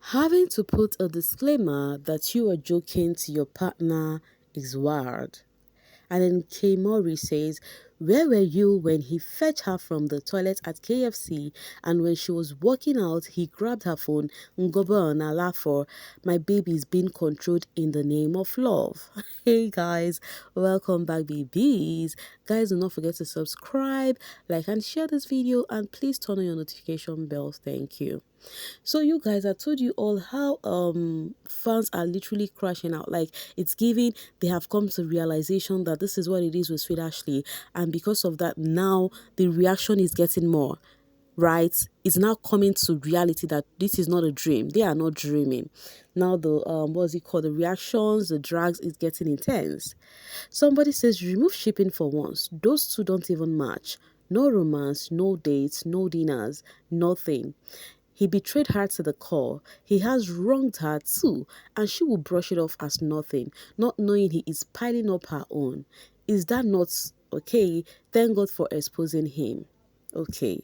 Having to put a disclaimer that you are joking to your partner is wild. And then K. Mori says, where were you when he fetched her from the toilet at KFC and when she was walking out, he grabbed her phone, Ngobo and Alafo, my baby is being controlled in the name of love. Hey guys, welcome back babies. Guys, do not forget to subscribe, like and share this video and please turn on your notification bell. Thank you. So you guys, I told you all how fans are literally crashing out. Like it's giving, they have come to realization that this is what it is with Sweet Ashley, and because of that, now the reaction is getting more. Right, it's now coming to reality that this is not a dream. They are not dreaming. Now the what's it called? The reactions, the drags is getting intense. Somebody says remove shipping for once. Those two don't even match. No romance, no dates, no dinners, nothing. He betrayed her to the core. He has wronged her too, and she will brush it off as nothing, not knowing he is piling up her own. Is that not okay? Thank God for exposing him. Okay.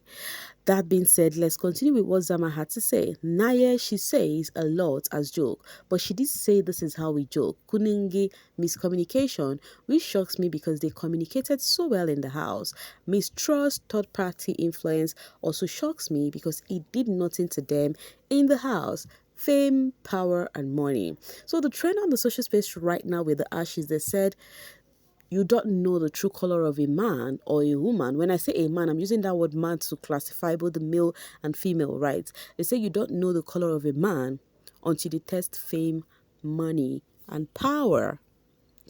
That being said, let's continue with what Zama had to say. Naya, she says a lot as joke, but she did say this is how we joke. Kuningi, miscommunication, which shocks me because they communicated so well in the house. Mistrust, third party influence also shocks me because it did nothing to them in the house. Fame, power, and money. So the trend on the social space right now with the ashes, they said you don't know the true color of a man or a woman. When I say a man, I'm using that word man to classify both the male and female, right? They say you don't know the color of a man until they test fame, money, and power.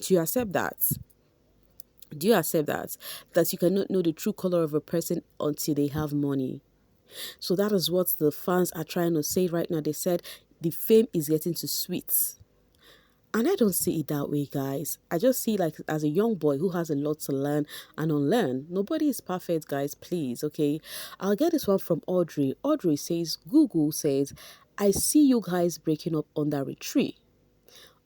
Do you accept that? Do you accept that? That you cannot know the true color of a person until they have money. So that is what the fans are trying to say right now. They said the fame is getting too sweet. And I don't see it that way, guys. I just see like as a young boy who has a lot to learn and unlearn. Nobody is perfect, guys, please, okay? I'll get this one from Audrey. Audrey says, Google says, I see you guys breaking up under a tree.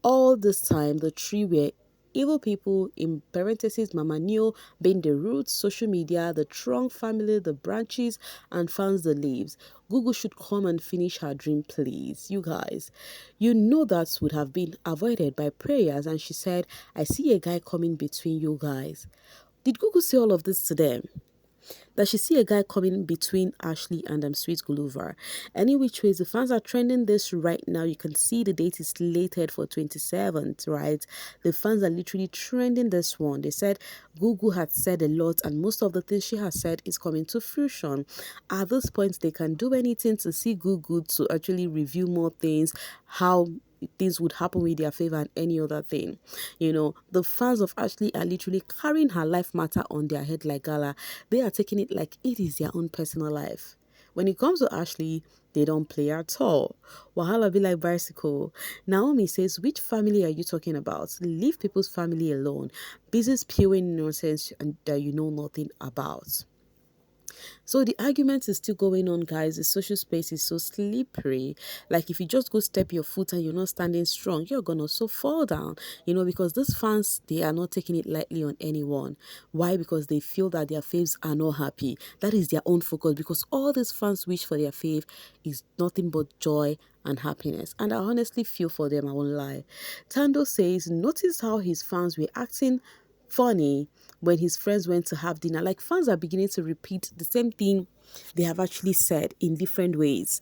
All this time, the tree were evil people, in parentheses, Mama Neo, being the roots, social media, the trunk family, the branches, and fans the leaves. Google should come and finish her dream, please. You guys, you know that would have been avoided by prayers. And she said, I see a guy coming between you guys. Did Google say all of this to them? That she see a guy coming between Ashley and Sweet Guluva. Any which ways, the fans are trending this right now. You can see the date is slated for 27th, right? The fans are literally trending this one. They said Google had said a lot and most of the things she has said is coming to fruition. At this point, they can do anything to see Google to actually review more things, how things would happen with their favor and any other thing. You know, the fans of Ashley are literally carrying her life matter on their head like gala. They are taking it like it is their own personal life. When it comes to Ashley, they don't play at all. Wahala be like bicycle. Naomi says, which family are you talking about? Leave people's family alone. Busy spewing nonsense and that you know nothing about. So the argument is still going on, guys. The social space is so slippery. Like if you just go step your foot and you're not standing strong, you're gonna so fall down. You know, because these fans, they are not taking it lightly on anyone. Why? Because they feel that their faves are not happy. That is their own focus. Because all these fans wish for their fave is nothing but joy and happiness. And I honestly feel for them, I won't lie. Tando says, notice how his fans were acting funny when his friends went to have dinner. Like fans are beginning to repeat the same thing they have actually said in different ways.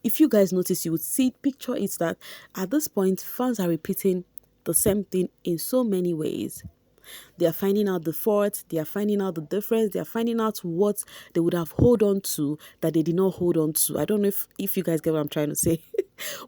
If you guys notice, you would see, picture it that at this point, fans are repeating the same thing in so many ways. They are finding out the fault, they are finding out the difference, they are finding out what they would have hold on to that they did not hold on to. I don't know if you guys get what I'm trying to say.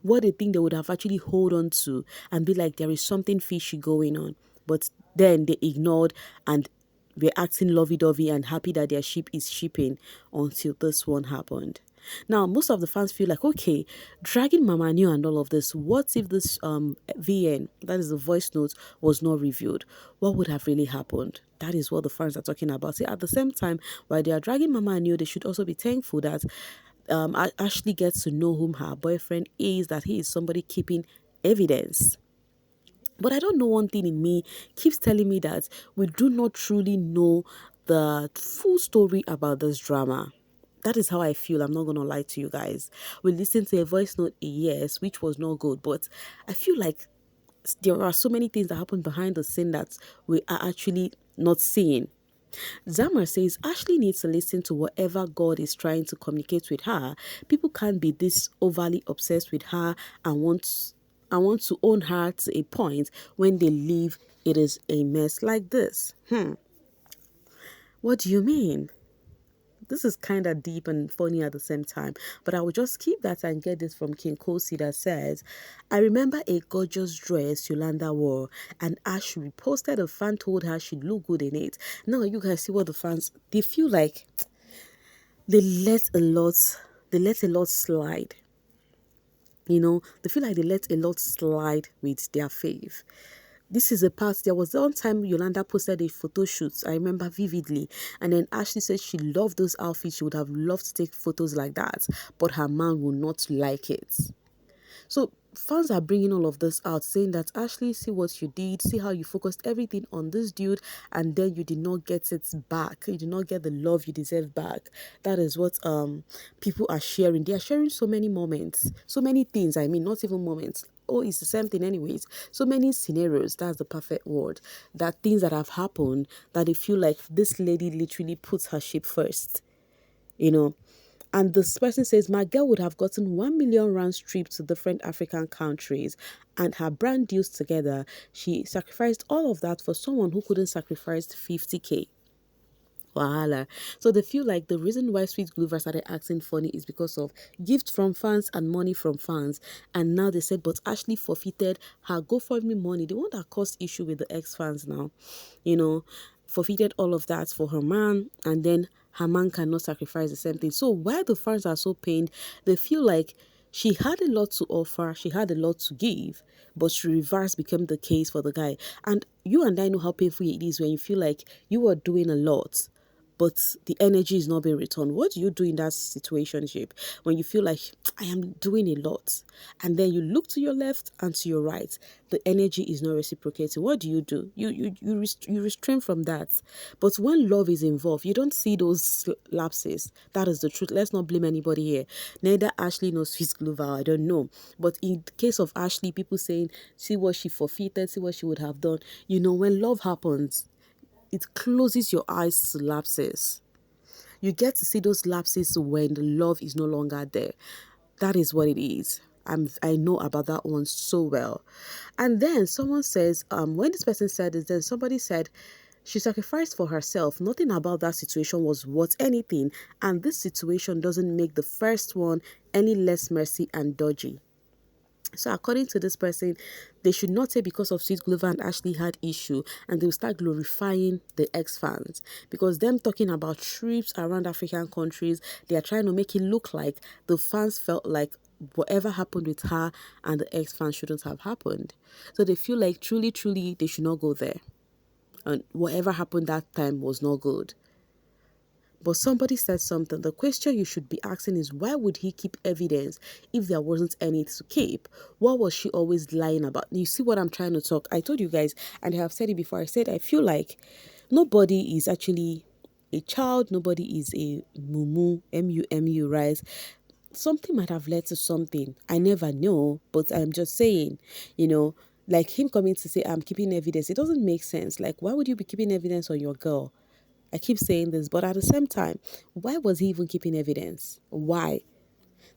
What they think they would have actually hold on to and be like there is something fishy going on. But then they ignored and were acting lovey-dovey and happy that their ship is shipping until this one happened. Now, most of the fans feel like, okay, dragging Mama New and all of this, what if this VN, that is the voice note, was not reviewed? What would have really happened? That is what the fans are talking about. See, at the same time, while they are dragging Mama New, they should also be thankful that Ashley gets to know whom her boyfriend is, that he is somebody keeping evidence. But I don't know, one thing in me keeps telling me that we do not truly know the full story about this drama. That is how I feel. I'm not gonna lie to you guys. We listened to a voice note, yes, which was not good, but I feel like there are so many things that happen behind the scene that we are actually not seeing. Zamar says Ashley needs to listen to whatever God is trying to communicate with her. People can't be this overly obsessed with her and want to own her to a point when they leave it is a mess like this. What do you mean? This is kind of deep and funny at the same time, but I will just keep that and get this from King Kosi that says, I remember a gorgeous dress Yolanda wore, and as she reposted, a fan told her she'd look good in it. Now you guys see what the fans, they feel like they let a lot, they let a lot slide. They feel like they let a lot slide with their fave. This is a part. There was one time Yolanda posted a photo shoot. I remember vividly. And then Ashley said she loved those outfits. She would have loved to take photos like that. But her man would not like it. So fans are bringing all of this out, saying that Ashley, see what you did, see how you focused everything on this dude, and then you did not get it back. You did not get the love you deserve back. That is what people are sharing. They are sharing so many moments, so many things. I mean, not even moments. Oh, it's the same thing anyways. So many scenarios, that's the perfect word. That things that have happened that they feel like this lady literally puts her ship first. You know, and this person says, my girl would have gotten 1 million round trips to different African countries and her brand deals together. She sacrificed all of that for someone who couldn't sacrifice 50K. Wahala. So they feel like the reason why Sweet Guluva started acting funny is because of gifts from fans and money from fans. And now they said, but Ashley forfeited her GoFundMe money. The one that caused issue with the ex-fans now, forfeited all of that for her man, and then her man cannot sacrifice the same thing. So why the fans are so pained, they feel like she had a lot to offer, she had a lot to give, but reverse became the case for the guy. And you and I know how painful it is when you feel like you are doing a lot, but the energy is not being returned. What do you do in that situationship when you feel like I am doing a lot, and then you look to your left and to your right, the energy is not reciprocating? What do? You restrain from that. But when love is involved, you don't see those lapses. That is the truth. Let's not blame anybody here. Neither Ashley nor Swiss Glover. I don't know. But in the case of Ashley, people saying, see what she forfeited, see what she would have done. When love happens, it closes your eyes to lapses. You get to see those lapses when the love is no longer there. That is what it is. I know about that one so well. And then someone says, when this person said this, then somebody said, she sacrificed for herself. Nothing about that situation was worth anything. And this situation doesn't make the first one any less messy and dodgy. So according to this person, they should not say because of Sweet Glover and Ashley had issue and they'll start glorifying the ex-fans. Because them talking about trips around African countries, they are trying to make it look like the fans felt like whatever happened with her and the ex-fans shouldn't have happened. So they feel like truly, truly they should not go there. And whatever happened that time was not good. But somebody said something. The question you should be asking is, why would he keep evidence if there wasn't any to keep? What was she always lying about? You see what I'm trying to talk? I told you guys, and I have said it before. I said I feel like nobody is actually a child. Nobody is a mumu, M-U-M-U, right? Something might have led to something. I never know, but I'm just saying, like him coming to say, I'm keeping evidence. It doesn't make sense. Like, why would you be keeping evidence on your girl? I keep saying this, but at the same time, why was he even keeping evidence? Why?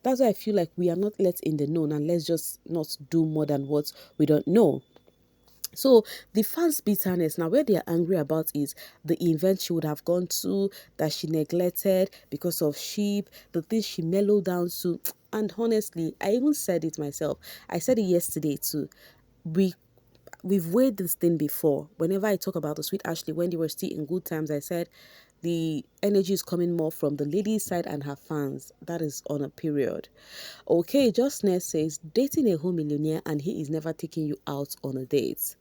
That's why I feel like we are not let in the know, and let's just not do more than what we don't know. So the fans' bitterness now, where they are angry about is the event she would have gone to that she neglected because of sheep, the things she mellowed down to. And honestly, I even said it myself. I said it yesterday too. We've weighed this thing before. Whenever I talk about the Sweet Ashley, when they were still in good times, I said the energy is coming more from the lady's side and her fans. That is on a period. Okay, Justness says, dating a home millionaire and he is never taking you out on a date.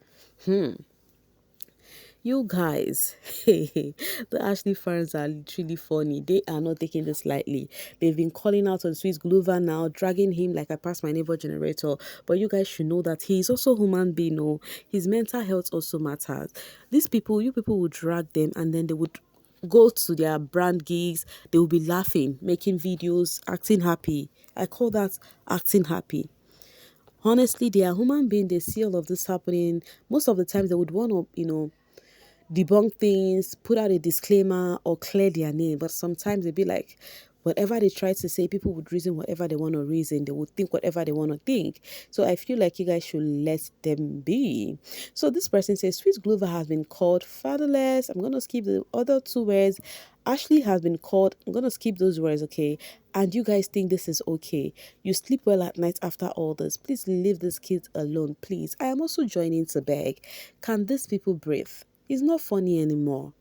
You guys, the Ashley fans are literally funny. They are not taking this lightly. They've been calling out on Sweet Guluva now, dragging him like I passed my neighbor generator. But you guys should know that he is also a human being. No, his mental health also matters. You people would drag them and then they would go to their brand gigs, they will be laughing, making videos, acting happy. I call that acting happy. Honestly, they are human beings. They see all of this happening. Most of the times, they would want to, debunk things, put out a disclaimer, or clear their name. But sometimes they'd be like, whatever they try to say, people would reason whatever they want to reason. They would think whatever they want to think. So I feel like you guys should let them be. So this person says, Sweet Guluva has been called fatherless. I'm going to skip the other two words. Ashley has been called, I'm going to skip those words, okay? And you guys think this is okay. You sleep well at night after all this. Please leave these kids alone, please. I am also joining to beg. Can these people breathe? It's not funny anymore.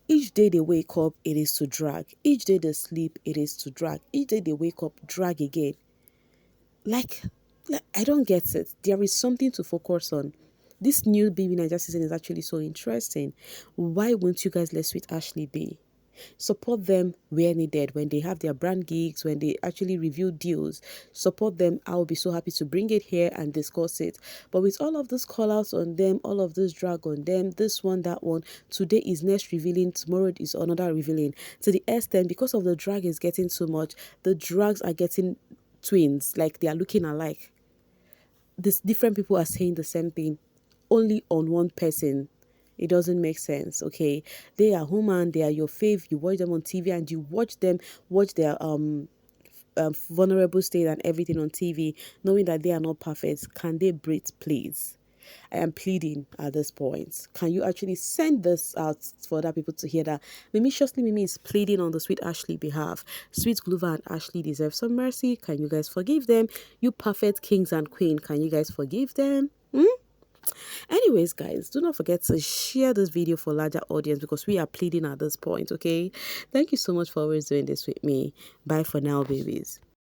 Each day they wake up, it is to drag. Each day they sleep, it is to drag. Each day they wake up, drag again. Like, I don't get it. There is something to focus on. This new bbnaija season is actually so interesting. Why won't you guys let Sweet Ashley be? Support them where needed. When they have their brand gigs, when they actually review deals, support them. I will be so happy to bring it here and discuss it. But with all of this call outs on them, all of this drag on them, this one, that one, today is next revealing, tomorrow is another revealing. To the extent, because of the drag is getting too much, the drags are getting twins, like they are looking alike. These different people are saying the same thing only on one person. It doesn't make sense, okay? They are human, they are your fave. You watch them on TV and you watch them watch their vulnerable state and everything on TV, knowing that they are not perfect. Can they breathe, please? I am pleading at this point. Can you actually send this out for other people to hear that? Mimi is pleading on the Sweet Ashley behalf. Sweet Guluva and Ashley deserve some mercy. Can you guys forgive them? You perfect kings and queen, can you guys forgive them? Anyways, guys, do not forget to share this video for larger audience because we are pleading at this point, okay? Thank you so much for always doing this with me. Bye for now, babies.